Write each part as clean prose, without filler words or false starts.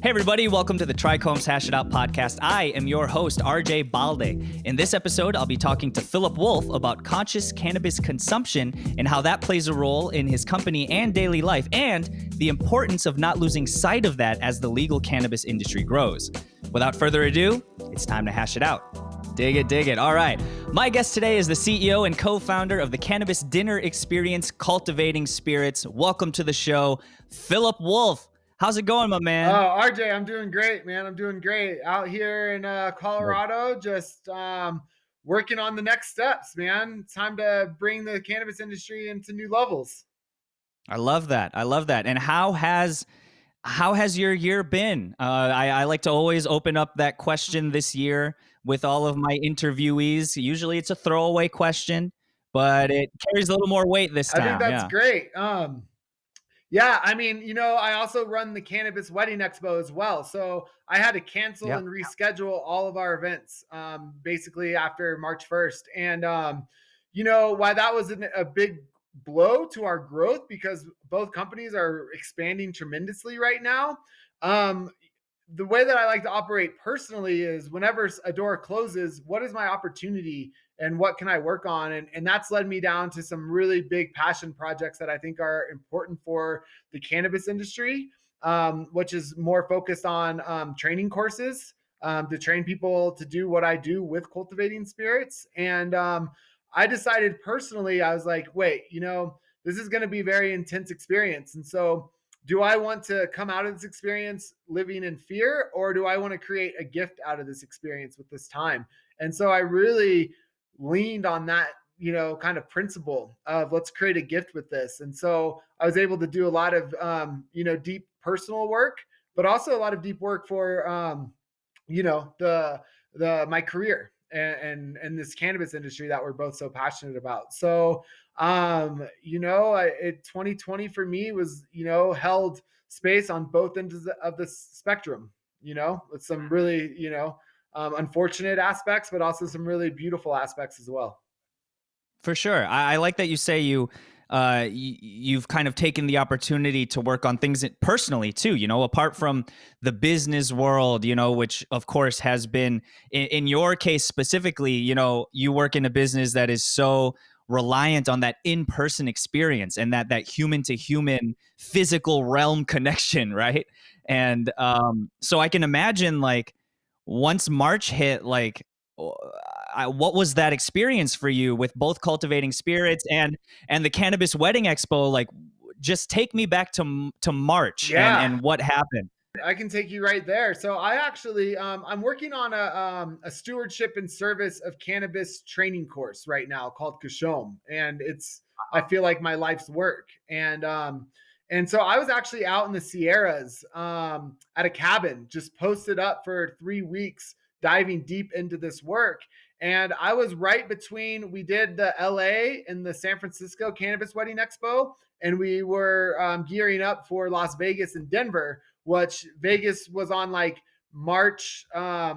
Hey everybody, welcome to the TRICHOMES Hash It Out podcast. I am your host, RJ Balde. In this episode, I'll be talking to Philip Wolf about conscious cannabis consumption and how that plays a role in his company and daily life, and the importance of not losing sight of that as the legal cannabis industry grows. Without further ado, it's time to hash it out. Dig it, dig it. All right. My guest today is the CEO and co-founder of the cannabis dinner experience, Cultivating Spirits. Welcome to the show, Philip Wolf. How's it going, my man? Oh, RJ, I'm doing great, man. I'm doing great out here in Colorado, just working on the next steps, man. It's time to bring the cannabis industry into new levels. I love that. I love that. And how has your year been? I like to always open up that question this year with all of my interviewees. Usually it's a throwaway question, but it carries a little more weight this time. I think that's great. Yeah, I mean, I also run the Cannabis Wedding Expo as well. So I had to cancel and reschedule all of our events basically after March 1st. And, why that was a big blow to our growth, because both companies are expanding tremendously right now. The way that I like to operate personally is whenever a door closes, what is my opportunity and what can I work on? And that's led me down to some really big passion projects that I think are important for the cannabis industry, which is more focused on training courses to train people to do what I do with Cultivating Spirits. And I decided personally, I was like, wait, this is going to be a very intense experience. And so do I want to come out of this experience living in fear, or do I want to create a gift out of this experience with this time? And so I really leaned on that, kind of principle of let's create a gift with this. And so I was able to do a lot of, deep personal work, but also a lot of deep work for, my career and this cannabis industry that we're both so passionate about. So 2020 for me was, held space on both ends of the spectrum, with some really, unfortunate aspects, but also some really beautiful aspects as well. For sure. I like that you say you've kind of taken the opportunity to work on things personally too, apart from the business world, which of course has been in your case specifically, you work in a business that is so reliant on that in-person experience and that human to human physical realm connection. Right. And so I can imagine, like, once March hit, like, what was that experience for you with both Cultivating Spirits and the Cannabis Wedding Expo? Like, just take me back to March and what happened. I can take you right there. So I actually, I'm working on a stewardship and service of cannabis training course right now called CashoM, and I feel like my life's work. And so I was actually out in the Sierras at a cabin, just posted up for 3 weeks, diving deep into this work. And I was right between, we did the LA and the San Francisco Cannabis Wedding Expo, and we were gearing up for Las Vegas and Denver, which Vegas was on like March, I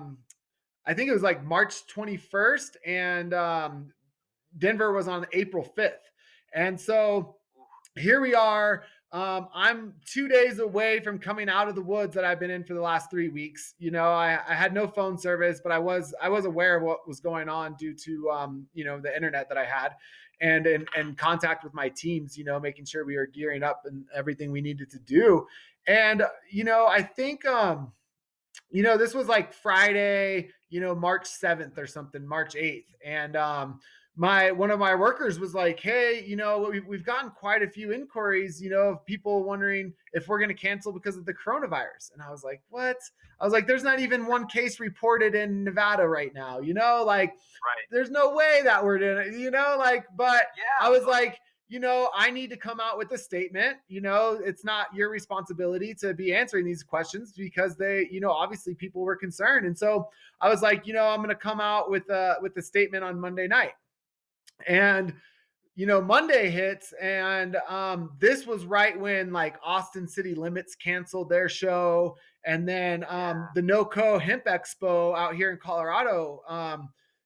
think it was like March 21st, and Denver was on April 5th. And so here we are. I'm 2 days away from coming out of the woods that I've been in for the last 3 weeks. I had no phone service, but I was aware of what was going on due to, the internet that I had, and contact with my teams, making sure we were gearing up and everything we needed to do. And, I think, this was like Friday, March 7th or something, March 8th. And, one of my workers was like, hey, we've gotten quite a few inquiries, of people wondering if we're going to cancel because of the coronavirus. And I was like, what? I was like, there's not even one case reported in Nevada right now, right. There's no way that we're doing it, but yeah. I was like, I need to come out with a statement. It's not your responsibility to be answering these questions, because they, obviously people were concerned. And so I was like, I'm going to come out with a statement on Monday night. And, Monday hits, and this was right when like Austin City Limits canceled their show. And then the NoCo Hemp Expo out here in Colorado,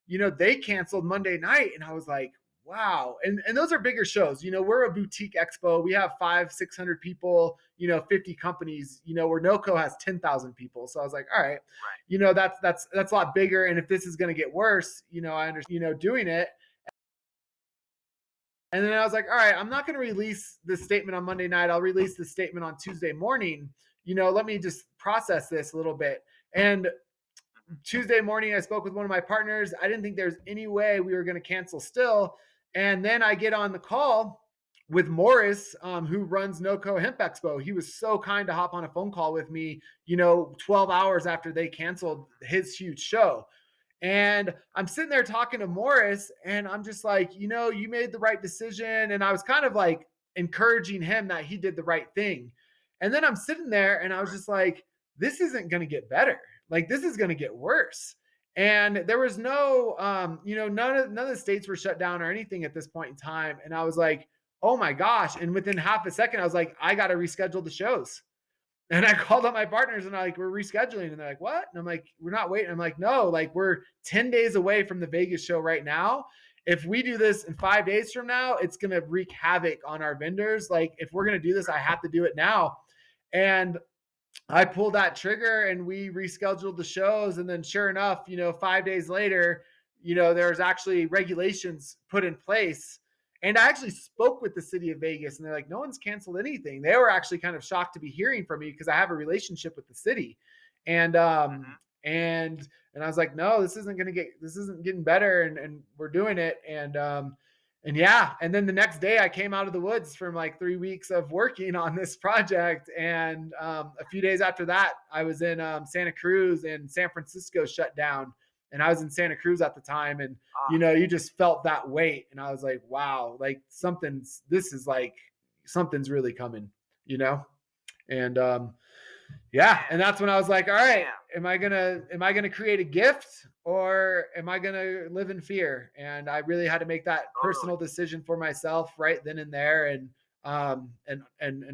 they canceled Monday night. And I was like, wow. And those are bigger shows. We're a boutique expo. We have 500-600 people, 50 companies, where NOCO has 10,000 people. So I was like, all right, Right. that's a lot bigger. And if this is going to get worse, I understand, doing it. And then I was like, all right, I'm not going to release this statement on Monday night. I'll release this statement on Tuesday morning. Let me just process this a little bit. And Tuesday morning, I spoke with one of my partners. I didn't think there's any way we were going to cancel still. And then I get on the call with Morris, who runs NoCo Hemp Expo. He was so kind to hop on a phone call with me, 12 hours after they canceled his huge show. And I'm sitting there talking to Morris, and I'm just like, you made the right decision. And I was kind of like encouraging him that he did the right thing. And then I'm sitting there and I was just like, this isn't going to get better. Like, this is going to get worse. And there was no, none of the states were shut down or anything at this point in time. And I was like, oh my gosh. And within half a second, I was like, I got to reschedule the shows. And I called up my partners and I'm like, we're rescheduling. And they're like, what? And I'm like, we're not waiting. I'm like, no, like we're 10 days away from the Vegas show right now. If we do this in 5 days from now, it's going to wreak havoc on our vendors. Like, if we're going to do this, I have to do it now. And I pulled that trigger and we rescheduled the shows. And then sure enough, 5 days later, there's actually regulations put in place. And I actually spoke with the city of Vegas and they're like, no one's canceled anything. They were actually kind of shocked to be hearing from me because I have a relationship with the city. And and I was like, no, this isn't getting better, and we're doing it. And yeah, and then the next day I came out of the woods from like 3 weeks of working on this project. And a few days after that, I was in Santa Cruz, and San Francisco shut down. And I was in Santa Cruz at the time. And, you just felt that weight. And I was like, wow, like something's really coming, And yeah. And that's when I was like, all right, am I gonna create a gift, or am I gonna live in fear? And I really had to make that personal decision for myself right then and there, and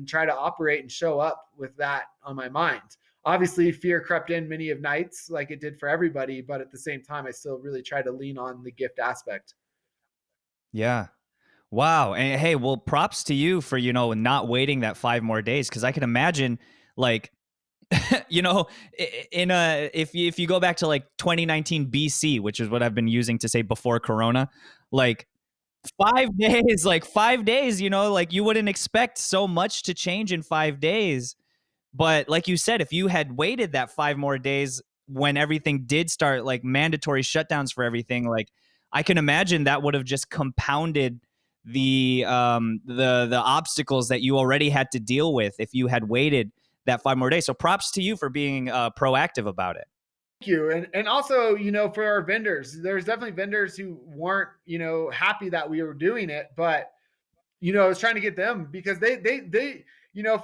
try to operate and show up with that on my mind. Obviously, fear crept in many of nights, like it did for everybody, but at the same time, I still really try to lean on the gift aspect. Yeah. Wow. And hey, well, props to you for, not waiting that 5 more days. Cause I can imagine, like, if you go back to like 2019 BC, which is what I've been using to say before Corona, like 5 days, like 5 days, like you wouldn't expect so much to change in 5 days. But like you said, if you had waited that 5 more days when everything did start, like mandatory shutdowns for everything, like I can imagine that would have just compounded the obstacles that you already had to deal with if you had waited that 5 more days. So props to you for being proactive about it. Thank you. And also, for our vendors, there's definitely vendors who weren't, happy that we were doing it, but, I was trying to get them, because they,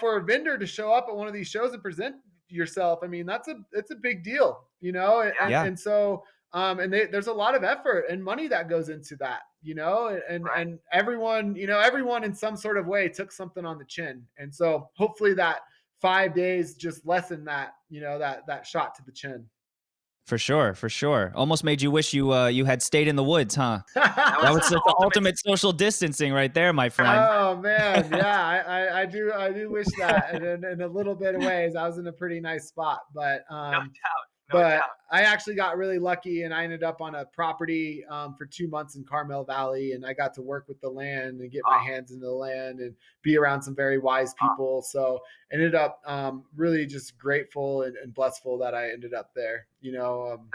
for a vendor to show up at one of these shows and present yourself, I mean, it's a big deal, and so, there's a lot of effort and money that goes into that, and everyone in some sort of way took something on the chin. And so hopefully that 5 days just lessened that, that shot to the chin. For sure. Almost made you wish you had stayed in the woods, huh? That That was was the ultimate social distancing right there, my friend. Oh man, yeah, I do wish that. And in a little bit of ways, I was in a pretty nice spot, but no doubt. but I actually got really lucky, and I ended up on a property for 2 months in Carmel Valley, and I got to work with the land and get my hands into the land and be around some very wise people. So I ended up really just grateful and blessful that I ended up there. That's beautiful.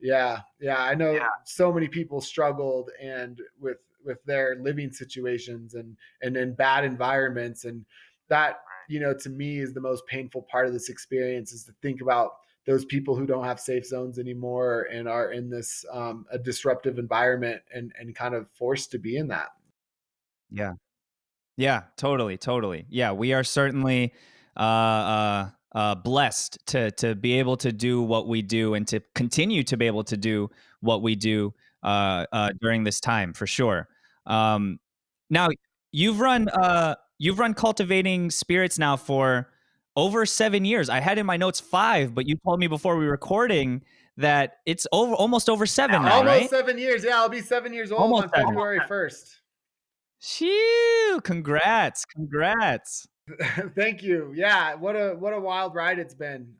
Yeah, I know so many people struggled and with their living situations and in bad environments, and that to me is the most painful part of this experience, is to think about those people who don't have safe zones anymore and are in this a disruptive environment and kind of forced to be in that. Yeah, totally. Yeah, we are certainly blessed to be able to do what we do and to continue to be able to do what we do during this time, for sure. Now you've run Cultivating Spirits now for over 7 years. I had in my notes 5, but you told me before we were recording that it's almost over 7 now, Almost right? 7 years. Yeah, I'll be 7 years old Almost on 7. February 1st. Shoo! Congrats. Congrats. Thank you. Yeah, what a wild ride it's been.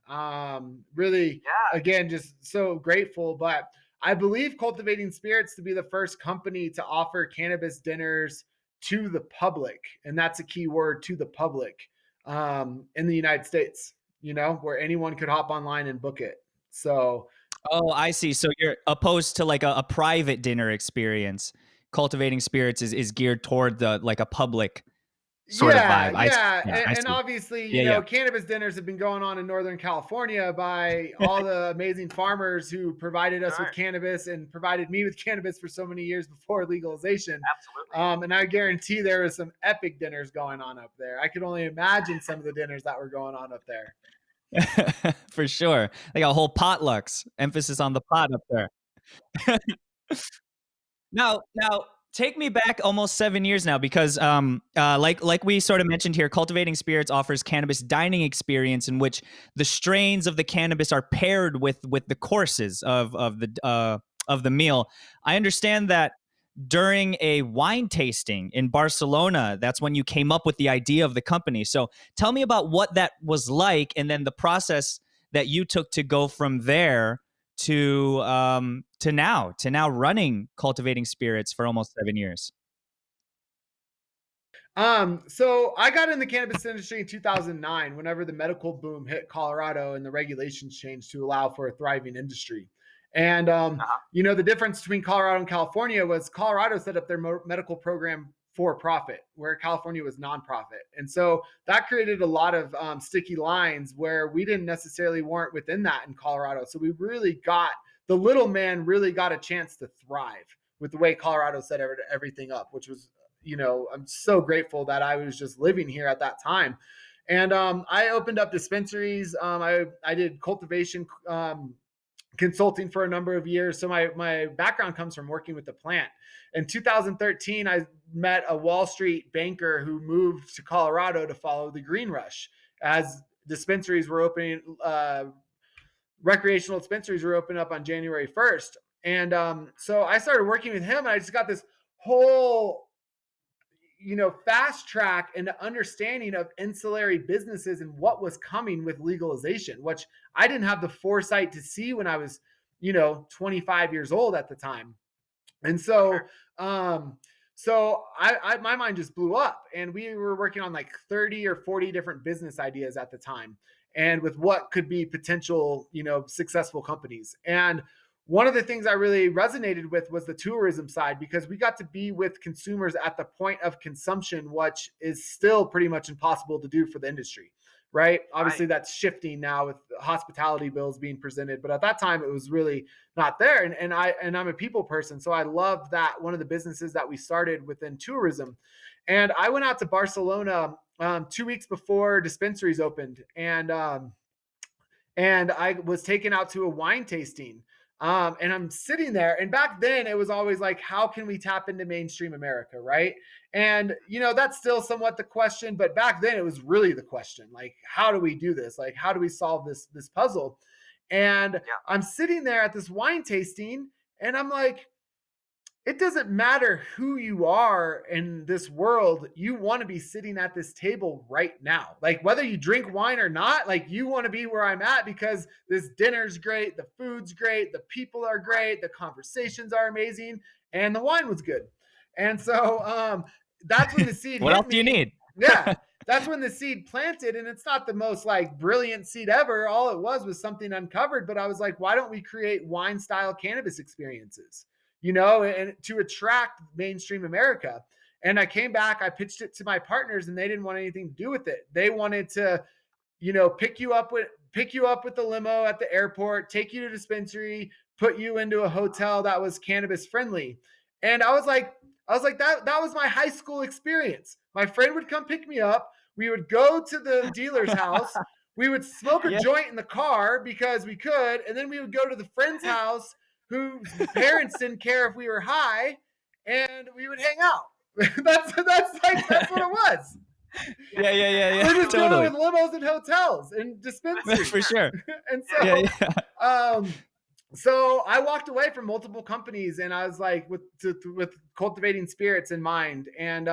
Really, again, just so grateful. But I believe Cultivating Spirits to be the first company to offer cannabis dinners to the public, and that's a key word, to the public, in the United States. Where anyone could hop online and book it. So Oh, I see. So you're opposed to like a private dinner experience. Cultivating Spirits is geared toward the like a public sort of yeah, vibe. I see. yeah, Yeah, I and see. obviously, Yeah, yeah. cannabis dinners have been going on in Northern California by all the amazing farmers who provided us with cannabis and provided me with cannabis for so many years before legalization. And I guarantee there was some epic dinners going on up there. I could only imagine some of the dinners that were going on up there. For sure. Like a whole potlucks. Emphasis on the pot up there. Now, take me back almost 7 years now, because like we sort of mentioned here, Cultivating Spirits offers cannabis dining experience in which the strains of the cannabis are paired with the courses of the meal. I understand that during a wine tasting in Barcelona, that's when you came up with the idea of the company. So tell me about what that was like, and then the process that you took to go from there to now running Cultivating Spirits for almost 7 years. So I got in the cannabis industry in 2009, whenever the medical boom hit Colorado and the regulations changed to allow for a thriving industry. And, the difference between Colorado and California was Colorado set up their medical program for profit, where California was nonprofit. And so that created a lot of sticky lines where we didn't necessarily weren't within that in Colorado. So we really got, the little man really got a chance to thrive with the way Colorado set everything up, which was, I'm so grateful that I was just living here at that time. And I opened up dispensaries. I did cultivation consulting for a number of years. So my background comes from working with the plant. In 2013, I met a Wall Street banker who moved to Colorado to follow the green rush as dispensaries were opening. Recreational dispensaries were opening up on January 1st. And so I started working with him, and I just got this whole fast track into understanding of ancillary businesses and what was coming with legalization, which I didn't have the foresight to see when I was, 25 years old at the time. And so, my mind just blew up, and we were working on like 30 or 40 different business ideas at the time, and with what could be potential, successful companies. And one of the things I really resonated with was the tourism side, because we got to be with consumers at the point of consumption, which is still pretty much impossible to do for the industry, right? Obviously, that's shifting now with hospitality bills being presented, but at that time it was really not there. And I'm a people person, so I loved that one of the businesses that we started within tourism. And I went out to Barcelona 2 weeks before dispensaries opened, and I was taken out to a wine tasting. And I'm sitting there, and back then it was always like, how can we tap into mainstream America, right? And that's still somewhat the question, but back then it was really the question, like, how do we do this? Like, how do we solve this puzzle? And I'm sitting there at this wine tasting, and I'm like, it doesn't matter who you are in this world. You want to be sitting at this table right now. Like, whether you drink wine or not, like, you want to be where I'm at, because this dinner's great. The food's great. The people are great. The conversations are amazing. And the wine was good. And so that's when the seed What hit else do you me. need? Yeah. That's when the seed planted, and it's not the most like brilliant seed ever. All it was something uncovered. But I was like, why don't we create wine style cannabis experiences? And to attract mainstream America. And I came back, I pitched it to my partners, and they didn't want anything to do with it. They wanted to, pick you up with the limo at the airport, take you to dispensary, put you into a hotel that was cannabis friendly. And I was like, that was my high school experience. My friend would come pick me up. We would go to the dealer's house. We would smoke a joint in the car because we could. And then we would go to the friend's house whose parents didn't care if we were high, and we would hang out. that's what it was. Yeah. We're just Totally. going with limos and hotels and dispensaries. For sure. And so So I walked away from multiple companies, and I was like, with cultivating spirits in mind, and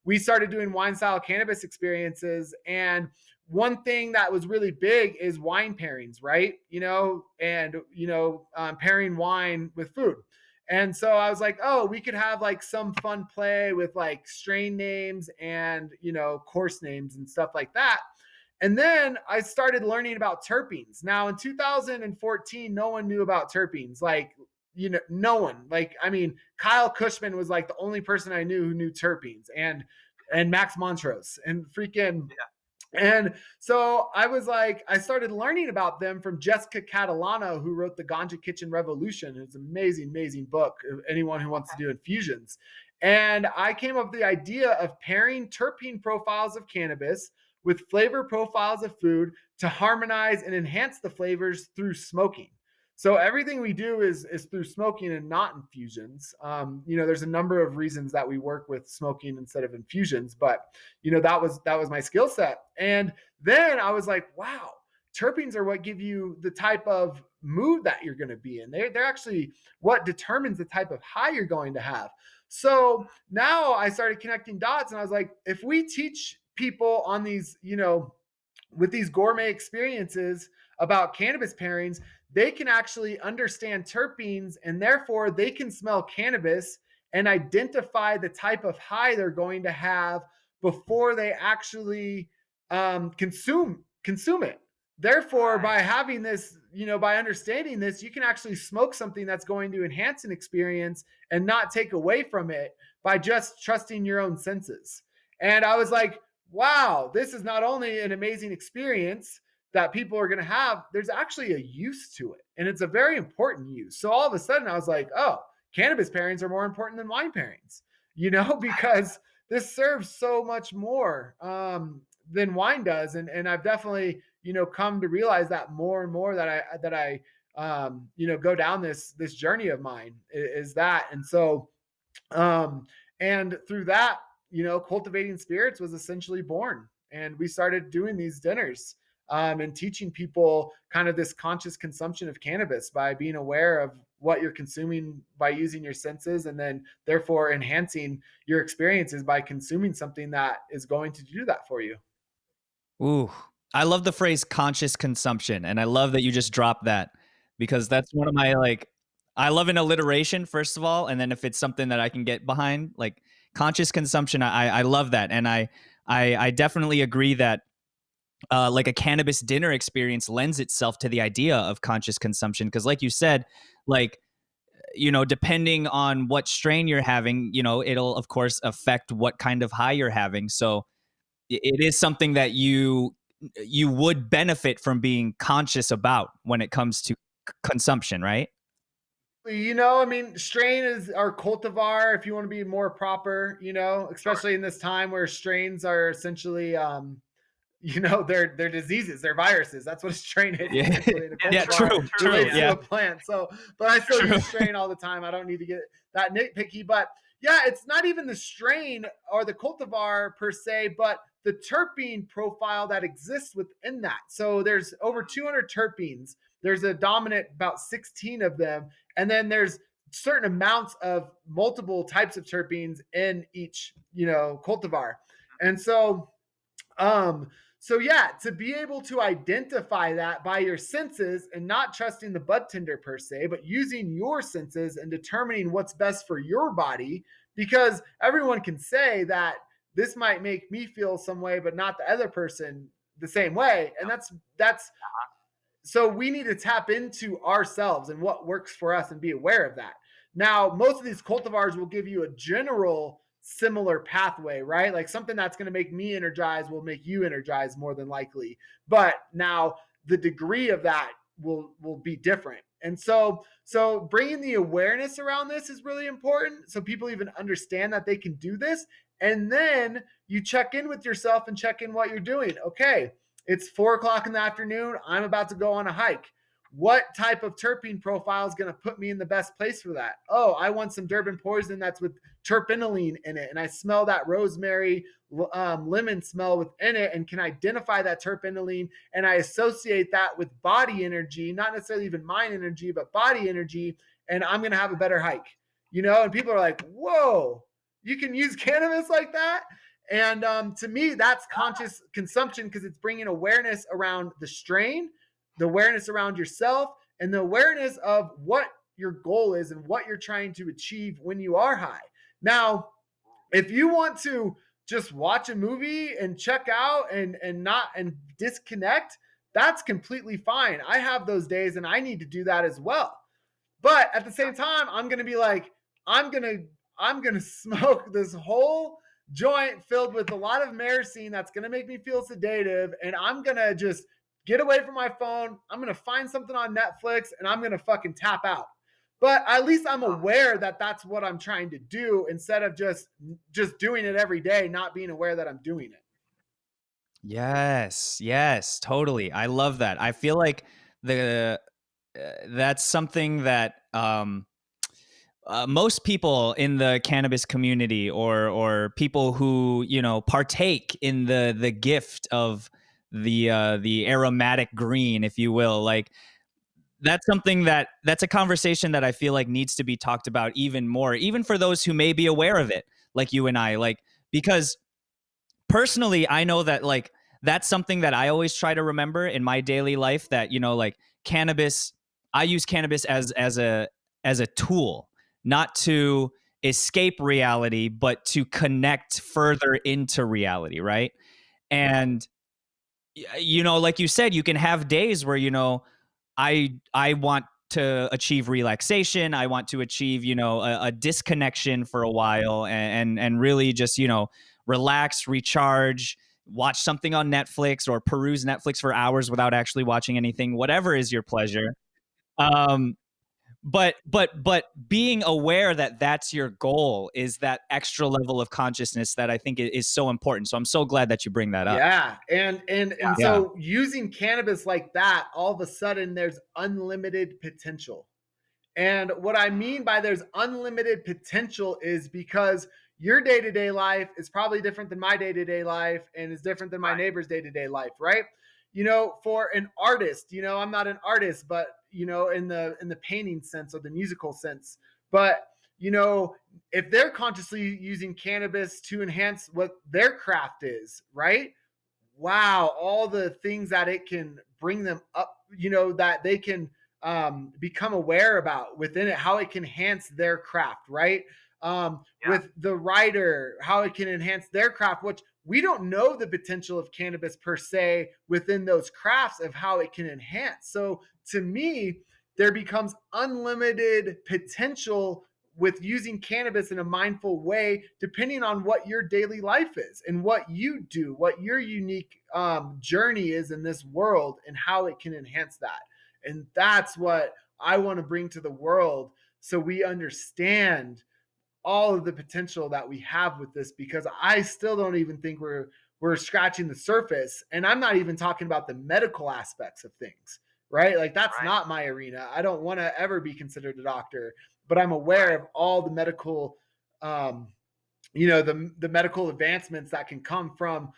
we started doing wine style cannabis experiences. And one thing that was really big is wine pairings, right? And pairing wine with food. And so I was like, oh, we could have like some fun play with like strain names and course names and stuff like that. And then I started learning about terpenes. Now in 2014, no one knew about terpenes. Like, no one. Like, I mean, Kyle Cushman was like the only person I knew who knew terpenes, and Max Montrose and freaking. And so I was like, I started learning about them from Jessica Catalano, who wrote the Ganja Kitchen Revolution. It's an amazing, amazing book. Anyone who wants to do infusions. And I came up with the idea of pairing terpene profiles of cannabis with flavor profiles of food to harmonize and enhance the flavors through smoking. So everything we do is through smoking and not infusions. There's a number of reasons that we work with smoking instead of infusions, but that was my skill set. And then I was like, wow, terpenes are what give you the type of mood that you're going to be in. They're actually what determines the type of high you're going to have. So now I started connecting dots, and I was like, if we teach people on these, with these gourmet experiences about cannabis pairings, they can actually understand terpenes, and therefore they can smell cannabis and identify the type of high they're going to have before they actually consume it. Therefore, by having this, by understanding this, you can actually smoke something that's going to enhance an experience and not take away from it by just trusting your own senses. And I was like, wow, this is not only an amazing experience that people are going to have, there's actually a use to it. And it's a very important use. So all of a sudden I was like, oh, cannabis pairings are more important than wine pairings, because this serves so much more than wine does. And I've definitely, come to realize that more and more that I go down this journey of mine is that. And so, and through that, Cultivating Spirits was essentially born. And we started doing these dinners and teaching people kind of this conscious consumption of cannabis by being aware of what you're consuming by using your senses, and then therefore enhancing your experiences by consuming something that is going to do that for you. Ooh, I love the phrase conscious consumption, and I love that you just dropped that, because that's one of my, like, I love an alliteration, first of all, and then if it's something that I can get behind, like conscious consumption, I love that, and I definitely agree that like a cannabis dinner experience lends itself to the idea of conscious consumption, because like you said, like, depending on what strain you're having, it'll of course affect what kind of high you're having. So it is something that you would benefit from being conscious about when it comes to consumption, right? I mean, strain is our cultivar if you want to be more proper, especially in this time where strains are essentially they're diseases, they're viruses. That's what a strain is. Yeah, Essentially. And a yeah, cultivar true, relates to yeah, a plant. So, but I still true. use strain all the time. I don't need to get that nitpicky. But yeah, it's not even the strain or the cultivar per se, but the terpene profile that exists within that. So there's over 200 terpenes. There's a dominant about 16 of them, and then there's certain amounts of multiple types of terpenes in each, cultivar. And um, so yeah, to be able to identify that by your senses and not trusting the bud tender per se, but using your senses and determining what's best for your body, because everyone can say that this might make me feel some way, but not the other person the same way. And that's so we need to tap into ourselves and what works for us and be aware of that. Now, most of these cultivars will give you a general similar pathway, right? Like something that's going to make me energize will make you energize more than likely. But now the degree of that will be different. And so bringing the awareness around this is really important, so people even understand that they can do this. And then you check in with yourself and check in what you're doing. Okay, it's 4 o'clock in the afternoon. I'm about to go on a hike. What type of terpene profile is going to put me in the best place for that? Oh, I want some Durban poison that's with terpinolene in it, and I smell that rosemary, lemon smell within it, and can identify that terpinolene, and I associate that with body energy, not necessarily even mind energy, but body energy, and I'm going to have a better hike, and people are like, whoa, you can use cannabis like that. And to me, that's conscious consumption, because it's bringing awareness around the strain, the awareness around yourself, and the awareness of what your goal is and what you're trying to achieve when you are high. Now, if you want to just watch a movie and check out and disconnect, that's completely fine. I have those days and I need to do that as well. But at the same time, I'm going to be like, I'm going to smoke this whole joint filled with a lot of myrcene that's going to make me feel sedative, and I'm going to just get away from my phone. I'm going to find something on Netflix and I'm going to fucking tap out. But at least I'm aware that that's what I'm trying to do, instead of just doing it every day, not being aware that I'm doing it. Yes, yes, totally. I love that. I feel like the that's something that most people in the cannabis community, or people who partake in the gift of the aromatic green, if you will, like that's a conversation that I feel like needs to be talked about even more, even for those who may be aware of it, like you and I, like, because personally, I know that, like, that's something that I always try to remember in my daily life, that, like, cannabis, I use cannabis as a tool, not to escape reality, but to connect further into reality, right? And like you said, you can have days where, I want to achieve relaxation. I want to achieve, a disconnection for a while, and really just, relax, recharge, watch something on Netflix, or peruse Netflix for hours without actually watching anything, whatever is your pleasure. Um, but being aware that that's your goal is that extra level of consciousness that I think is so important. So I'm so glad that you bring that up. Yeah. And Yeah. so using cannabis like that, all of a sudden there's unlimited potential. And what I mean by there's unlimited potential is because your day-to-day life is probably different than my day-to-day life, and is different than my neighbor's day-to-day life, right? For an artist, I'm not an artist, but in the painting sense or the musical sense, but if they're consciously using cannabis to enhance what their craft is, right? Wow, all the things that it can bring them up, that they can become aware about within it, how it can enhance their craft, right? With the writer, how it can enhance their craft, which we don't know the potential of cannabis per se within those crafts of how it can enhance. So to me, there becomes unlimited potential with using cannabis in a mindful way, depending on what your daily life is and what you do, what your unique journey is in this world, and how it can enhance that. And that's what I want to bring to the world, so we understand all of the potential that we have with this, because I still don't even think we're scratching the surface. And I'm not even talking about the medical aspects of things, right? Like, that's not my arena. I don't want to ever be considered a doctor, but I'm aware of all the medical the medical advancements that can come from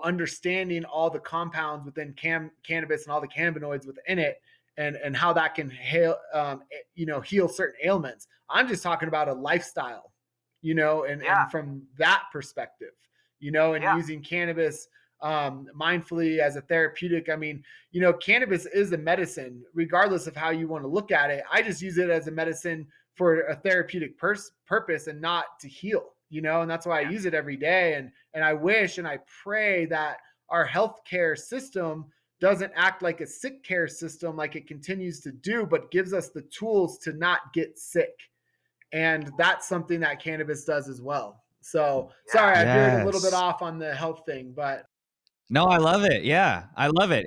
understanding all the compounds within cannabis and all the cannabinoids within it, and how that can heal certain ailments. I'm just talking about a lifestyle, and from that perspective, and using cannabis mindfully as a therapeutic. I mean, cannabis is a medicine, regardless of how you want to look at it. I just use it as a medicine for a therapeutic purpose, and not to heal, and that's why I use it every day. And I wish and I pray that our healthcare system doesn't act like a sick care system like it continues to do, but gives us the tools to not get sick. And that's something that cannabis does as well. So sorry, I veered a little bit Yes. off on the health thing, but No, I love it. Yeah, I love it.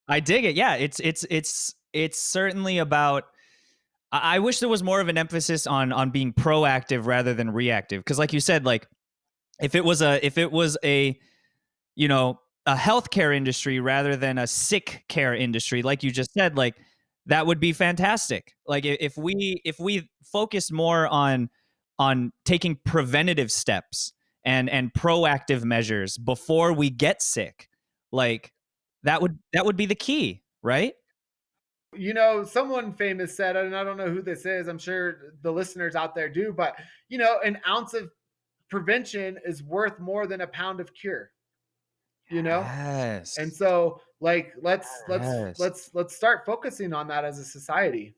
I dig it. Yeah, it's certainly about. I wish there was more of an emphasis on being proactive rather than reactive. Because, like you said, like, if it was a you know a healthcare industry rather than a sick care industry, like you just said, like, that would be fantastic. Like, if we focus more on on taking preventative steps and proactive measures before we get sick. Like that would be the key, right? Someone famous said, and I don't know who this is. I'm sure the listeners out there do, but an ounce of prevention is worth more than a pound of cure. You know, and Yes. so like let's Yes. let's let's start focusing on that as a society.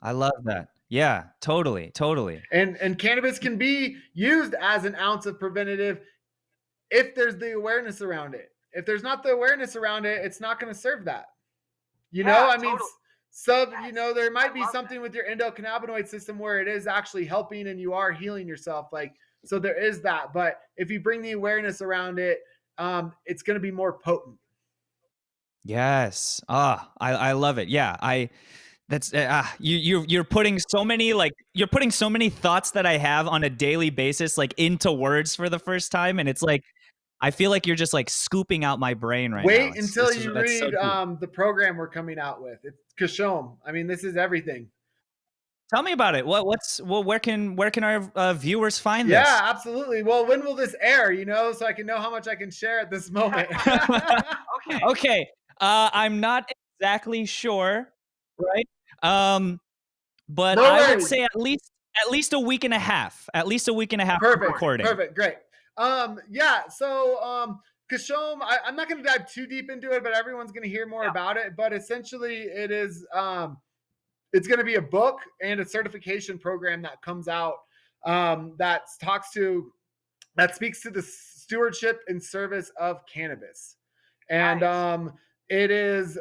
I love that. Yeah, totally, totally. And cannabis can be used as an ounce of preventative if there's the awareness around it. If there's not the awareness around it, it's not going to serve that. I mean, there might be something with your endocannabinoid system where it is actually helping and you are healing yourself. Like, so there is that. But if you bring the awareness around it, it's going to be more potent. Yes. I love it. Yeah, that's you're putting so many thoughts that I have on a daily basis like into words for the first time, and it's like I feel like you're just like scooping out my brain right now. Wait It's until this is you that's so read deep. the program we're coming out with. It's CashoM. I mean, this is everything. Tell me about it. Where can our viewers find Yeah, this? absolutely. Well, when will this air? So I can know how much I can share at this moment. Okay. I'm not exactly sure, right? But No I would worries. say at least a week and a half. At least a week and a half of Perfect. recording. Perfect. Great. Yeah. So, CashoM, I'm not going to dive too deep into it, but everyone's going to hear more about it. But essentially, it is, it's going to be a book and a certification program that comes out that speaks to the stewardship and service of cannabis. And it is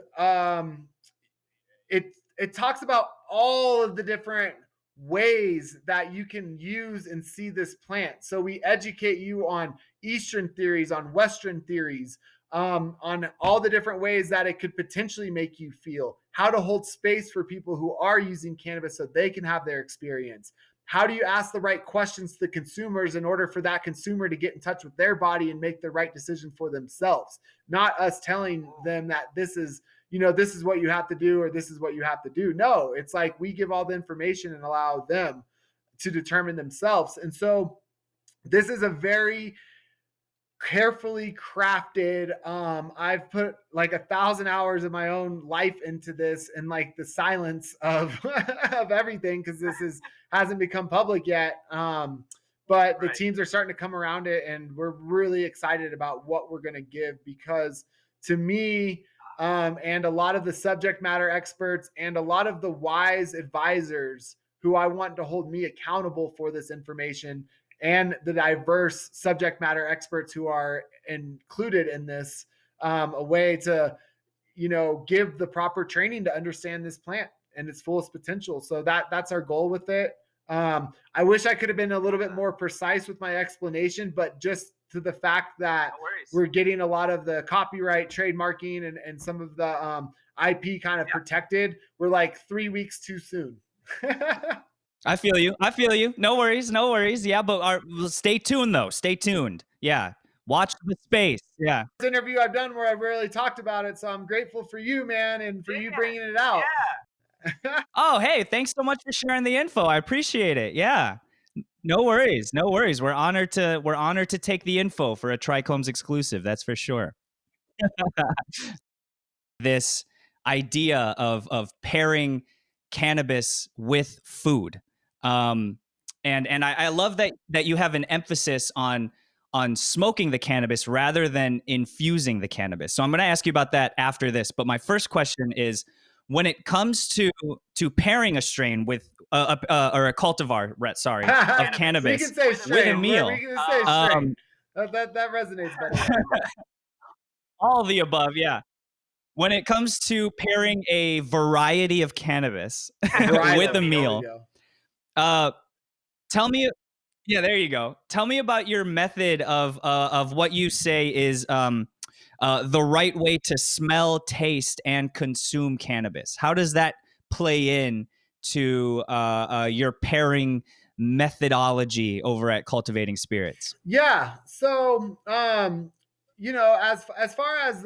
it talks about all of the different ways that you can use and see this plant. So we educate you on Eastern theories, on Western theories, on all the different ways that it could potentially make you feel, how to hold space for people who are using cannabis so they can have their experience. How do you ask the right questions to the consumers in order for that consumer to get in touch with their body and make the right decision for themselves? Not us telling them that this is what you have to do or this is what you have to do. No, it's like we give all the information and allow them to determine themselves. And so this is a very carefully crafted. I've put like 1,000 hours of my own life into this and like the silence of of everything because hasn't become public yet. But the teams are starting to come around it, and we're really excited about what we're going to give because to me, and a lot of the subject matter experts and a lot of the wise advisors who I want to hold me accountable for this information and the diverse subject matter experts who are included in this, a way to give the proper training to understand this plant and its fullest potential. So that's our goal with it. I wish I could have been a little bit more precise with my explanation, but just to the fact that we're getting a lot of the copyright trademarking and some of the IP kind of protected, we're like 3 weeks too soon. I feel you. I feel you. No worries. No worries. Yeah, but stay tuned though. Stay tuned. Yeah. Watch the space. Yeah. Interview I've done where I've really talked about it. So I'm grateful for you, man, and for you bringing it out. Oh, hey, thanks so much for sharing the info. I appreciate it. Yeah. No worries. No worries. We're honored to take the info for a TRICHOMES exclusive. That's for sure. This idea of pairing cannabis with food. And I love that you have an emphasis on smoking the cannabis rather than infusing the cannabis. So I'm going to ask you about that after this. But my first question is, when it comes to pairing a strain with or a cultivar, sorry, of cannabis we can say strain. with a meal, We can say strain. That resonates better. all of the above, yeah. When it comes to pairing a variety of cannabis with a meal, uh, tell me, yeah, there you go. Tell me about your method of what you say is the right way to smell, taste, and consume cannabis. How does that play in to your pairing methodology over at Cultivating Spirits? Yeah. So, as far as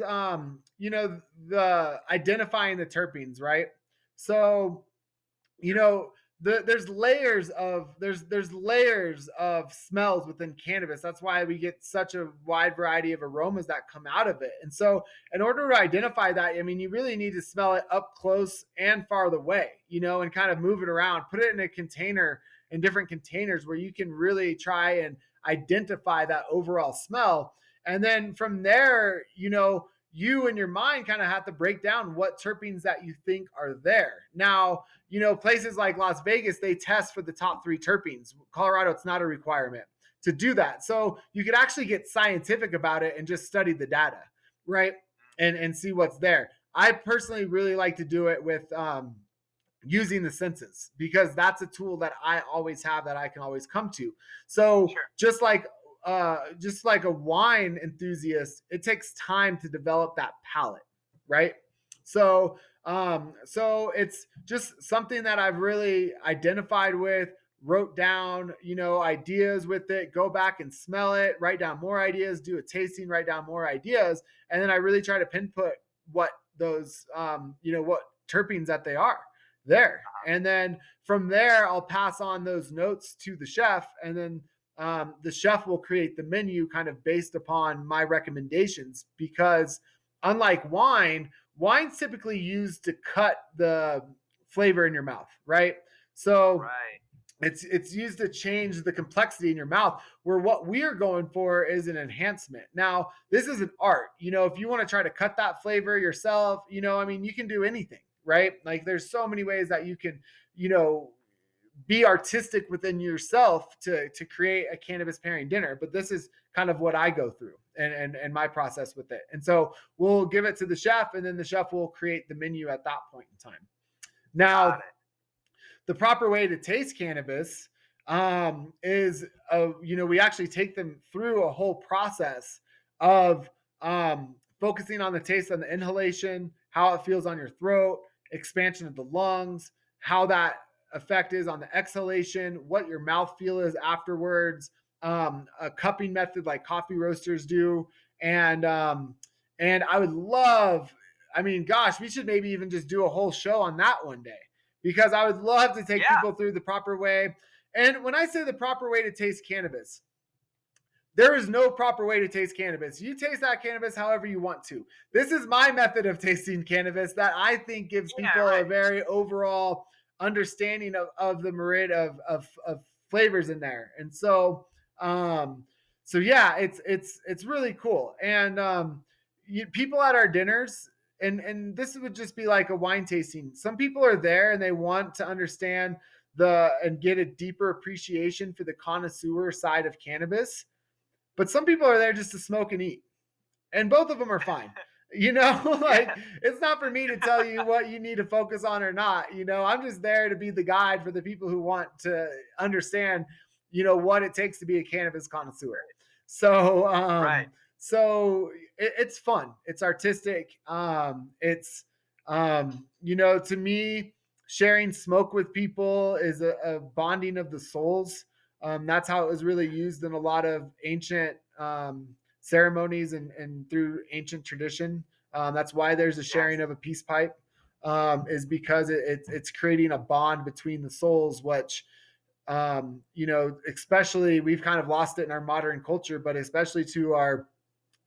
the identifying the terpenes, right? So, there's layers of smells within cannabis. That's why we get such a wide variety of aromas that come out of it. And so in order to identify that, I mean, you really need to smell it up close and far away, and kind of move it around, put it in a container, in different containers, where you can really try and identify that overall smell. And then from there, you and your mind kind of have to break down what terpenes that you think are there. Now, places like Las Vegas, they test for the top 3 terpenes. Colorado, it's not a requirement to do that. So you could actually get scientific about it and just study the data, right? And see what's there. I personally really like to do it with using the senses, because that's a tool that I always have, that I can always come to. So Sure. just like a wine enthusiast, it takes time to develop that palate, right? So it's just something that I've really identified with, wrote down, ideas with it, go back and smell it, write down more ideas, do a tasting, write down more ideas. And then I really try to pinpoint what those, what terpenes that they are there. And then from there, I'll pass on those notes to the chef, and then the chef will create the menu kind of based upon my recommendations. Because unlike wine's typically used to cut the flavor in your mouth, right? So Right. it's used to change the complexity in your mouth, where what we're going for is an enhancement. Now, this is an art. If you want to try to cut that flavor yourself, I mean, you can do anything, right? Like, there's so many ways that you can, be artistic within yourself to create a cannabis pairing dinner. But this is kind of what I go through, and my process with it. And so we'll give it to the chef, and then the chef will create the menu at that point in time. Now, the proper way to taste cannabis is, we actually take them through a whole process of focusing on the taste, on the inhalation, how it feels on your throat, expansion of the lungs, how that effect is on the exhalation, what your mouth feel is afterwards, a cupping method like coffee roasters do. And I would love, I mean, gosh, we should maybe even just do a whole show on that one day, because I would love to take people through the proper way. And when I say the proper way to taste cannabis, there is no proper way to taste cannabis. You taste that cannabis however you want to. This is my method of tasting cannabis that I think gives people a very overall understanding of the myriad of flavors in there. And so, yeah, it's really cool. And people at our dinners, and this would just be like a wine tasting. Some people are there and they want to understand and get a deeper appreciation for the connoisseur side of cannabis. But some people are there just to smoke and eat, and both of them are fine. Like, it's not for me to tell you what you need to focus on or not. I'm just there to be the guide for the people who want to understand, what it takes to be a cannabis connoisseur. So, it's fun. It's artistic. It's, to me, sharing smoke with people is a bonding of the souls. That's how it was really used in a lot of ancient ceremonies and through ancient tradition. That's why there's a sharing of a peace pipe, is because it's creating a bond between the souls, which, especially, we've kind of lost it in our modern culture, but especially to our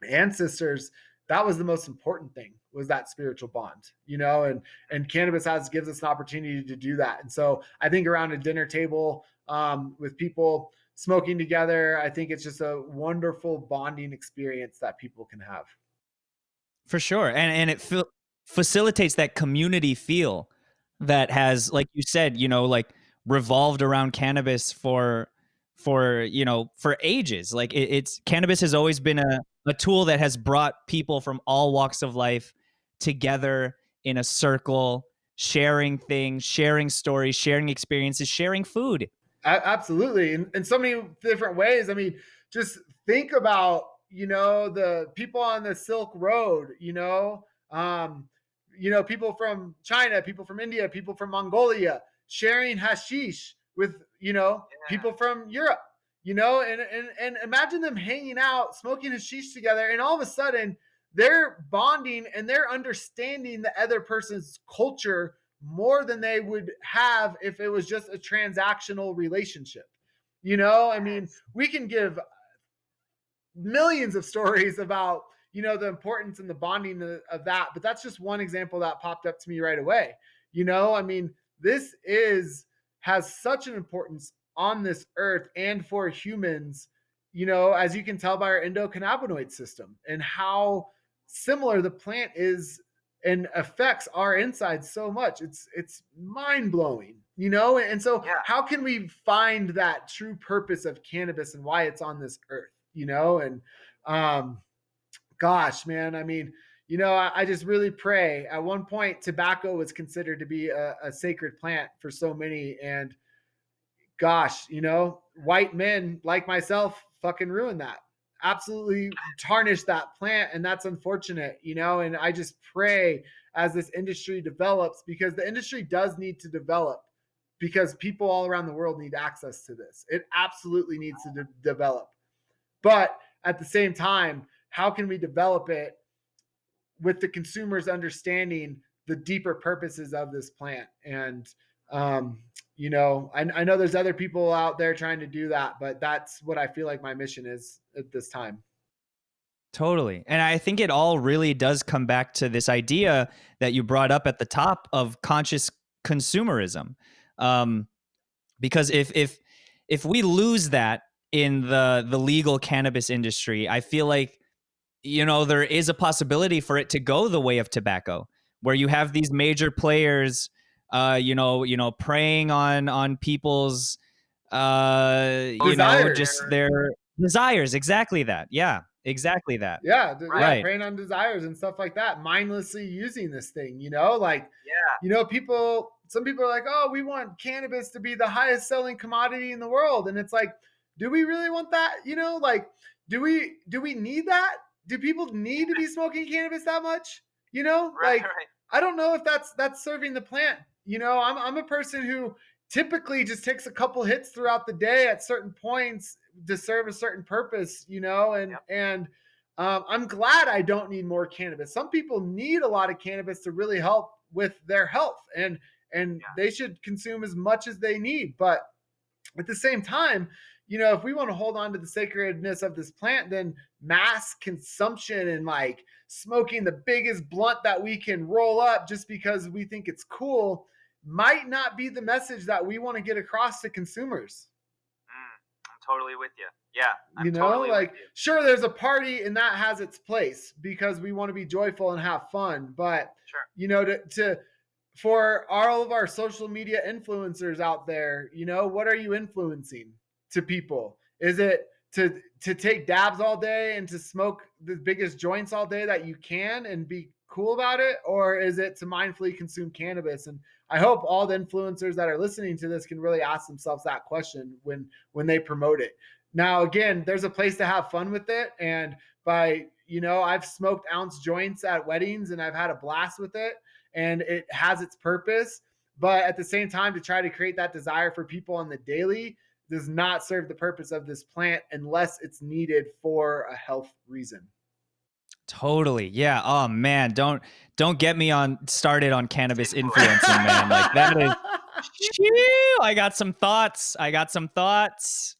ancestors, that was the most important thing, was that spiritual bond, and cannabis gives us an opportunity to do that. And so I think around a dinner table, with people smoking together, I think it's just a wonderful bonding experience that people can have. For sure. And it facilitates that community feel that has, like you said, like revolved around cannabis for ages. Like it's cannabis has always been a tool that has brought people from all walks of life together in a circle, sharing things, sharing stories, sharing experiences, sharing food. Absolutely. In so many different ways. I mean, just think about, the people on the Silk Road, people from China, people from India, people from Mongolia, sharing hashish with, people from Europe, and imagine them hanging out, smoking hashish together. And all of a sudden they're bonding and they're understanding the other person's culture more than they would have if it was just a transactional relationship. You know, I mean, Yes. we can give millions of stories about, you know, the importance and the bonding of that, but that's just one example that popped up to me right away. You know, I mean, this is has such an importance on this earth and for humans, you know, as you can tell by our endocannabinoid system and how similar the plant is and affects our insides so much. It's mind blowing, you know. And so Yeah. how can we find that true purpose of cannabis and why it's on this earth, you know? And um gosh, man, I mean, you know, I just really pray. At one point, tobacco was considered to be a sacred plant for so many. And gosh, you know, white men like myself fucking ruined that. Absolutely tarnished that plant. And that's unfortunate, you know. And I just pray as this industry develops, because the industry does need to develop, because people all around the world need access to this. It absolutely needs to develop. But at the same time, how can we develop it with the consumers understanding the deeper purposes of this plant? And you know, I know there's other people out there trying to do that, but that's what I feel like my mission is at this time. Totally. And I think it all really does come back to this idea that you brought up at the top of conscious consumerism. Um, because if we lose that in the legal cannabis industry, I feel like, you know, there is a possibility for it to go the way of tobacco, where you have these major players, preying on people's, Desires. just their desires. Exactly that. Yeah, exactly that. Yeah, yeah, Right. preying on desires and stuff like that, mindlessly using this thing, you know, like, Yeah. you know, some people are like, oh, we want cannabis to be the highest selling commodity in the world. And it's like, do we really want that? You know, like, do we need that? Do people need to be smoking cannabis that much? You know, Right. like, Right. I don't know if that's serving the plant. You know, I'm a person who typically just takes a couple hits throughout the day at certain points to serve a certain purpose, you know, and Yep. I'm glad I don't need more cannabis. Some people need a lot of cannabis to really help with their health, and Yeah. they should consume as much as they need. But at the same time, you know, if we want to hold on to the sacredness of this plant, then mass consumption and like smoking the biggest blunt that we can roll up just because we think it's cool might not be the message that we want to get across to consumers. I'm totally with you. Yeah, I'm You know, totally like, with you. sure, there's a party and that has its place because we want to be joyful and have fun. But, Sure. you know, for all of our social media influencers out there, you know, what are you influencing to people? Is it to take dabs all day and to smoke the biggest joints all day that you can and be cool about it? Or is it to mindfully consume cannabis? And I hope all the influencers that are listening to this can really ask themselves that question when they promote it. Now, again, there's a place to have fun with it. And you know, I've smoked ounce joints at weddings and I've had a blast with it, and it has its purpose. But at the same time, to try to create that desire for people on the daily does not serve the purpose of this plant unless it's needed for a health reason. Totally. Yeah. Oh man, don't get me started on cannabis influencing, man. Like that is Shoo, I got some thoughts.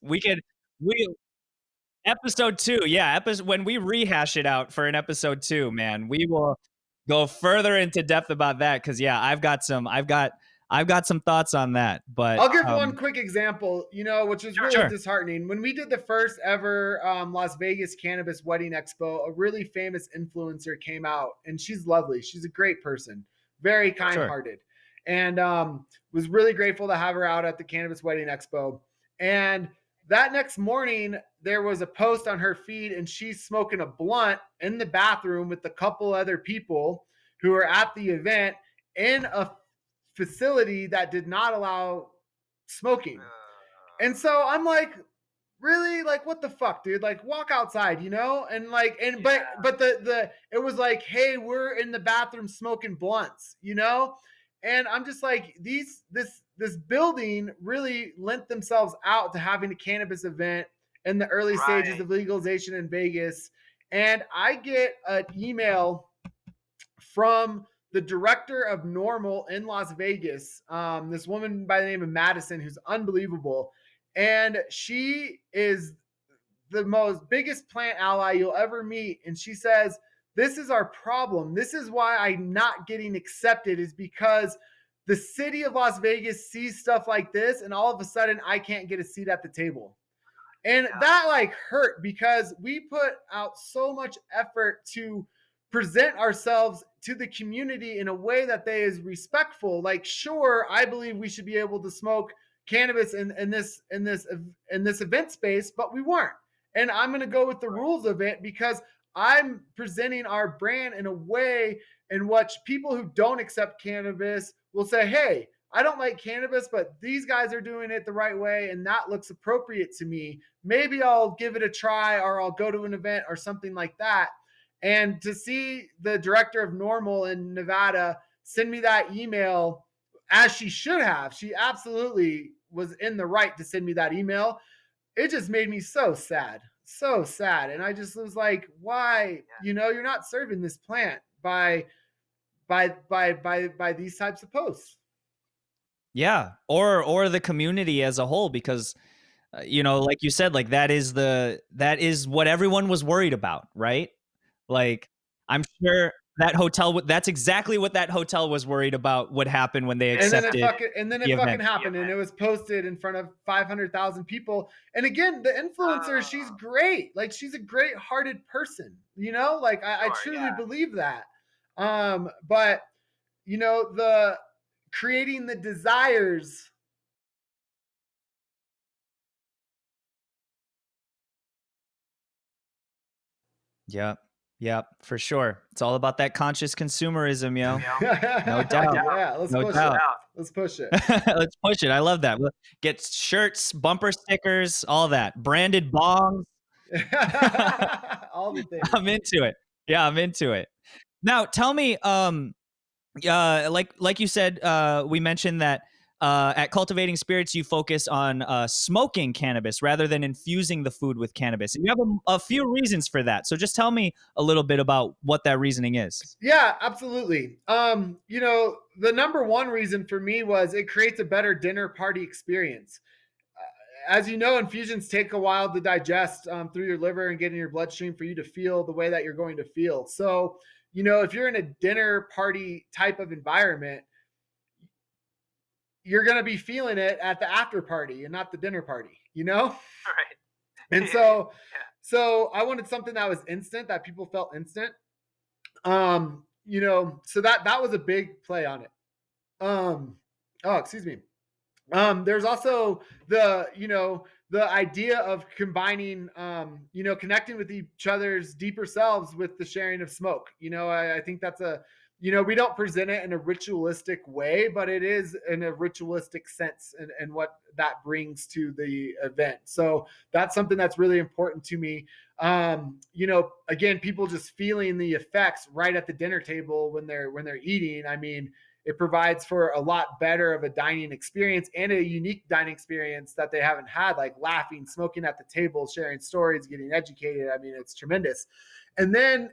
We episode 2. Yeah, when we rehash it out for an episode 2, man, we will go further into depth about that, cuz yeah, I've got some thoughts on that. But I'll give one quick example, you know, which is really sure. disheartening. When we did the first ever Las Vegas Cannabis Wedding Expo, a really famous influencer came out, and she's lovely. She's a great person, very kind-hearted, and was really grateful to have her out at the Cannabis Wedding Expo. And that next morning, there was a post on her feed, and she's smoking a blunt in the bathroom with a couple other people who were at the event in a facility that did not allow smoking. And so I'm like, really? Like, what the fuck, dude? Like, walk outside, you know? And like, and Yeah. but the it was like, hey, we're in the bathroom smoking blunts, you know? And I'm just like, this building really lent themselves out to having a cannabis event in the early stages Right. of legalization in Vegas. And I get an email from the director of Normal in Las Vegas, this woman by the name of Madison, who's unbelievable. And she is the most biggest plant ally you'll ever meet. And she says, this is our problem. This is why I'm not getting accepted, is because the city of Las Vegas sees stuff like this, and all of a sudden I can't get a seat at the table. And that like hurt, because we put out so much effort to present ourselves to the community in a way that they is respectful. Like, sure, I believe we should be able to smoke cannabis in this event space, but we weren't. And I'm going to go with the rules of it, because I'm presenting our brand in a way in which people who don't accept cannabis will say, hey, I don't like cannabis, but these guys are doing it the right way, and that looks appropriate to me. Maybe I'll give it a try, or I'll go to an event or something like that. And to see the director of Normal in Nevada send me that email, as she should have, she absolutely was in the right to send me that email. It just made me so sad, so sad. And I just was like, why? You know, you're not serving this plant by these types of posts. Yeah, or the community as a whole, because you know, like you said, like that is what everyone was worried about, right? Like, I'm sure that hotel, that's exactly what that hotel was worried about would happen when they accepted And then the it fucking event. happened, and it was posted in front of 500,000 people. And again, the influencer, she's great. Like, she's a great hearted person, you know, like I truly believe that. But you know, the creating the desires. Yeah. Yeah, for sure. It's all about that conscious consumerism, yo. No doubt. Yeah, let's No push doubt. it. Let's push it. Let's push it. I love that. Get shirts, bumper stickers, all that. Branded bongs. All the things. I'm into it. Yeah, I'm into it. Now, tell me, like you said, we mentioned that at Cultivating Spirits, you focus on smoking cannabis rather than infusing the food with cannabis. And you have a few reasons for that. So just tell me a little bit about what that reasoning is. Yeah, absolutely. You know, the number one reason for me was it creates a better dinner party experience. As you know, infusions take a while to digest through your liver and get in your bloodstream for you to feel the way that you're going to feel. So, you know, if you're in a dinner party type of environment, you're going to be feeling it at the after party and not the dinner party, you know? Right. And so I wanted something that was instant, that people felt instant. You know, so that was a big play on it. Excuse me. There's also the idea of combining, connecting with each other's deeper selves with the sharing of smoke. You know, I think that's we don't present it in a ritualistic way, but it is in a ritualistic sense, and what that brings to the event. So that's something that's really important to me. Again, people just feeling the effects right at the dinner table when they're eating. I mean, it provides for a lot better of a dining experience, and a unique dining experience that they haven't had, like laughing, smoking at the table, sharing stories, getting educated. I mean, it's tremendous. And then,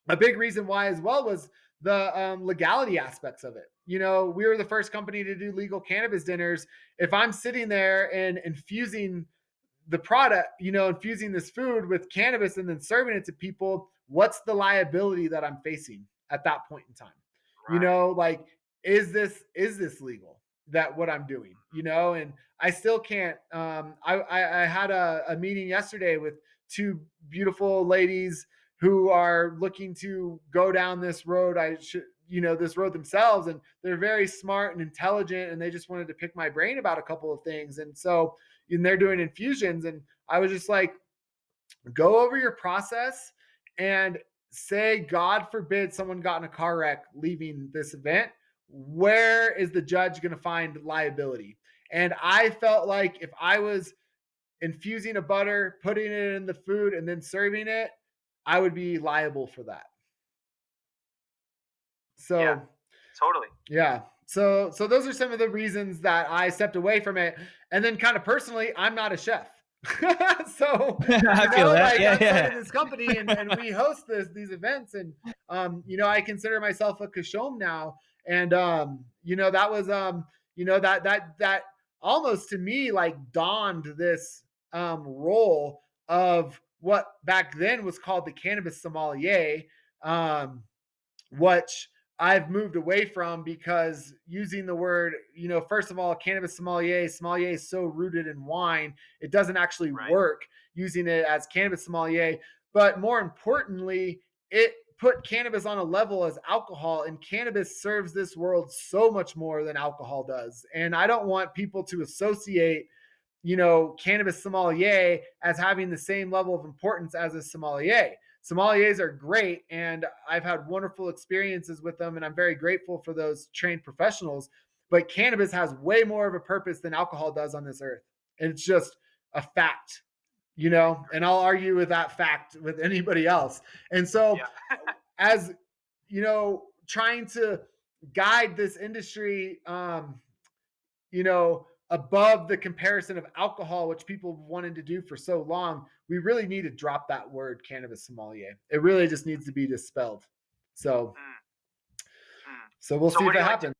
a big reason why as well was the legality aspects of it. You know, we were the first company to do legal cannabis dinners. If I'm sitting there and infusing the product, infusing this food with cannabis and then serving it to people, what's the liability that I'm facing at that point in time? Right. Like, is this legal, that what I'm doing, and I still can't. I had a meeting yesterday with two beautiful ladies who are looking to go down this road. This road themselves, and they're very smart and intelligent, and they just wanted to pick my brain about a couple of things. And so, and they're doing infusions, and I was just like, go over your process and say, God forbid someone got in a car wreck leaving this event. Where is the judge going to find liability? And I felt like if I was infusing a butter, putting it in the food, and then serving it, I would be liable for that. So, yeah, totally. Yeah. So those are some of the reasons that I stepped away from it. And then kind of personally, I'm not a chef. So, I feel that. like Yeah, I've yeah. started this company and we host these events and, I consider myself a CashoM now. And, that was, that almost to me like donned this, role of what back then was called the cannabis sommelier, um, which I've moved away from because using the word, first of all, cannabis sommelier is so rooted in wine, it doesn't actually Right. work using it as cannabis sommelier. But more importantly, it put cannabis on a level as alcohol, and cannabis serves this world so much more than alcohol does. And I don't want people to associate cannabis sommelier as having the same level of importance as a sommelier. Sommeliers are great, and I've had wonderful experiences with them, and I'm very grateful for those trained professionals. But cannabis has way more of a purpose than alcohol does on this earth. And it's just a fact, and I'll argue with that fact with anybody else. And so, Yeah. as trying to guide this industry, above the comparison of alcohol, which people wanted to do for so long, we really need to drop that word cannabis sommelier. It really just needs to be dispelled. So, Mm, mm. so we'll So see what if do it you like to? happens.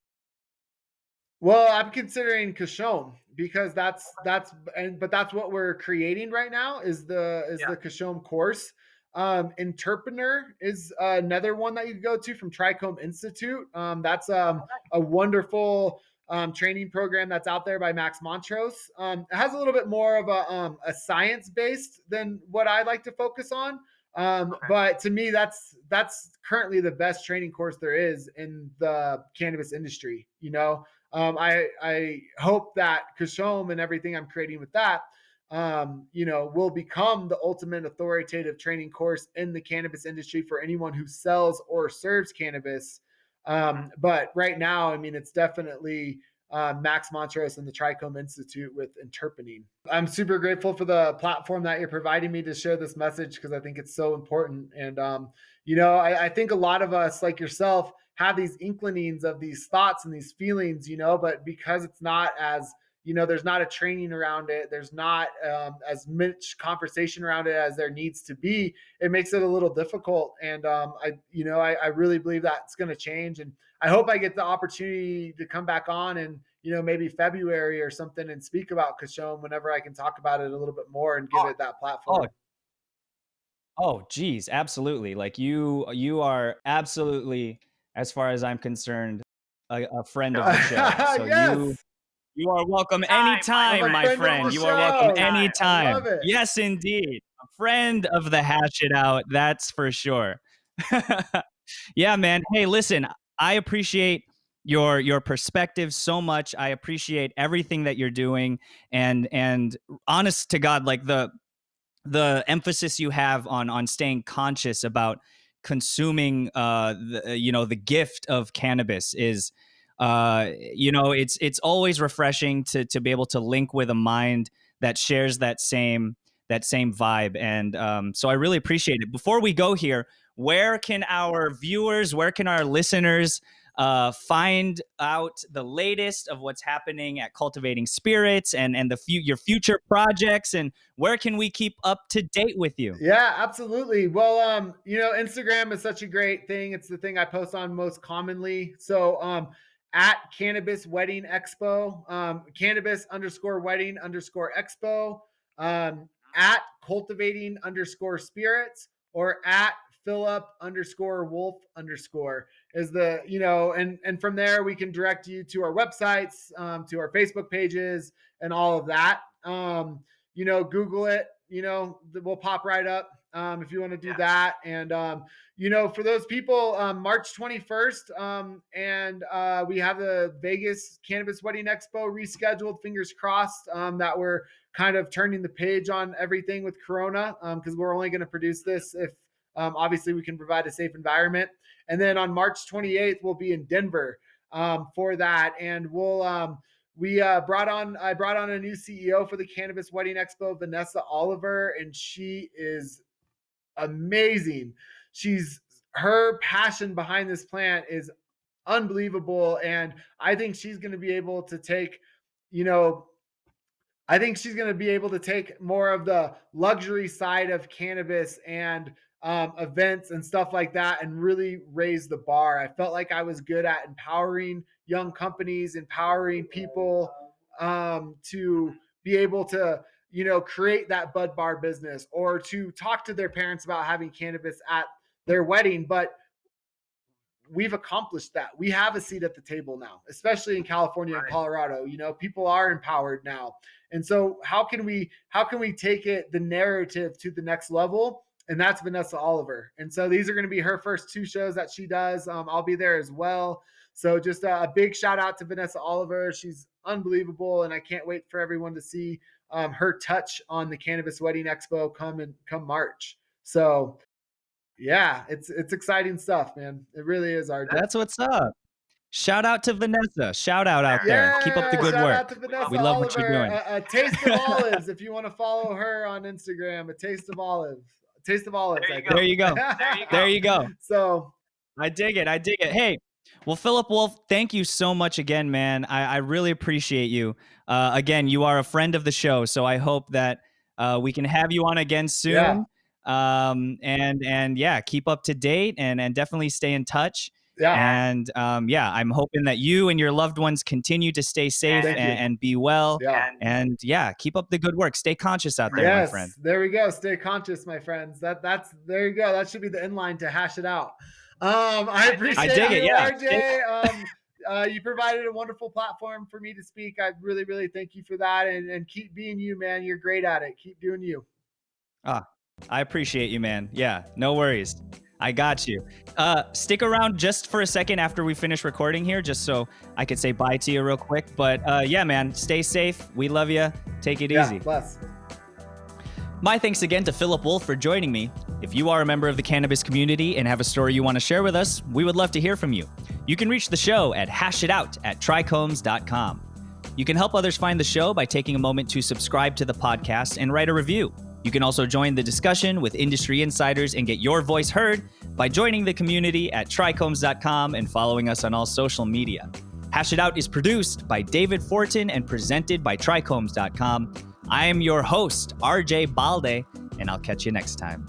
Well, I'm considering CashoM because but that's what we're creating right now is Yeah. the CashoM course. Interpreter is another one that you can go to from TRICHOME Institute. That's a wonderful training program that's out there by Max Montrose. It has a little bit more of a science based than what I like to focus on. Okay. But to me, that's currently the best training course there is in the cannabis industry. I hope that CashoM and everything I'm creating with that, will become the ultimate authoritative training course in the cannabis industry for anyone who sells or serves cannabis. But right now, I mean, it's definitely Max Montrose and the TRICHOME Institute with interpreting. I'm super grateful for the platform that you're providing me to share this message because I think it's so important. And, I think a lot of us, like yourself, have these inclinings of these thoughts and these feelings, but because it's not as, there's not a training around it, there's not as much conversation around it as there needs to be, it makes it a little difficult. And I really believe that's going to change. And I hope I get the opportunity to come back on and, maybe February or something and speak about CashoM whenever I can talk about it a little bit more and give Oh, it that Oh, platform. oh, geez, absolutely. Like you are absolutely, as far as I'm concerned, a friend of the show. So Yes. you are welcome time, my I'm anytime, a my friend. friend of the friend. Almost You are welcome show. anytime. I love anytime. it. Yes, indeed. A friend of the Hash It Out, that's for sure. Yeah, man. Hey, listen, I appreciate your perspective so much. I appreciate everything that you're doing, and honest to God, like the emphasis you have on staying conscious about consuming the gift of cannabis is it's always refreshing to be able to link with a mind that shares that same vibe. And so I really appreciate it. Before we go here, where can our listeners find out the latest of what's happening at Cultivating Spirits and your future projects, and where can we keep up to date with you? Yeah, absolutely. Well, Instagram is such a great thing. It's the thing I post on most commonly. So, at Cannabis Wedding Expo, cannabis underscore wedding underscore expo, at cultivating underscore spirits, or at Philip underscore wolf underscore is the, and from there we can direct you to our websites, to our Facebook pages and all of that. Google it, we'll pop right up if you want to do Yeah. that. And, for those people, March 21st, and we have the Vegas Cannabis Wedding Expo rescheduled, fingers crossed, that we're kind of turning the page on everything with Corona, because we're only going to produce this if obviously we can provide a safe environment. And then on March 28th, we'll be in Denver for that. And I brought on a new CEO for the Cannabis Wedding Expo, Vanessa Oliver, and she is amazing. Her passion behind this plant is unbelievable, and I think she's going to be able to take, I think she's going to be able to take more of the luxury side of cannabis and events and stuff like that and really raise the bar. I felt like I was good at empowering young companies, empowering people to be able to, create that bud bar business or to talk to their parents about having cannabis at their wedding. But we've accomplished that. We have a seat at the table now, especially in California and Colorado. People are empowered now. And so how can we take the narrative to the next level? And that's Vanessa Oliver. And so these are going to be her first 2 shows that she does. I'll be there as well. So just a big shout out to Vanessa Oliver. She's unbelievable. And I can't wait for everyone to see her touch on the Cannabis Wedding Expo come March. So yeah, it's exciting stuff, man. It really is, RJ. That's what's up. Shout out to Vanessa. Shout out there. Keep up the good shout work. Out to Vanessa We love Oliver. what you're doing. A taste of olives. If you want to follow her on Instagram, a taste of olives. Taste of olives. There you go. There you go. So I dig it. Hey, well, Philip Wolf, thank you so much again, man. I really appreciate you. Again, you are a friend of the show, so I hope that we can have you on again soon. Yeah. And yeah, keep up to date and definitely stay in touch. Yeah. And I'm hoping that you and your loved ones continue to stay safe and be well. Yeah. And yeah, keep up the good work. Stay conscious out there, my friend. There we go. Stay conscious, my friends. There you go. That should be the inline to hash it out. I appreciate you, RJ. You provided a wonderful platform for me to speak. I really, really thank you for that. And keep being you, man. You're great at it. Keep doing you. I appreciate you, man. Yeah, no worries. I got you. Stick around just for a second after we finish recording here, just so I could say bye to you real quick. But yeah, man, stay safe. We love you. Take it easy. Bless. My thanks again to Philip Wolf for joining me. If you are a member of the cannabis community and have a story you want to share with us, we would love to hear from you. You can reach the show at hashitout@trichomes.com. You can help others find the show by taking a moment to subscribe to the podcast and write a review. You can also join the discussion with industry insiders and get your voice heard by joining the community at trichomes.com and following us on all social media. Hash It Out is produced by David Fortin and presented by trichomes.com. I am your host, RJ Balde, and I'll catch you next time.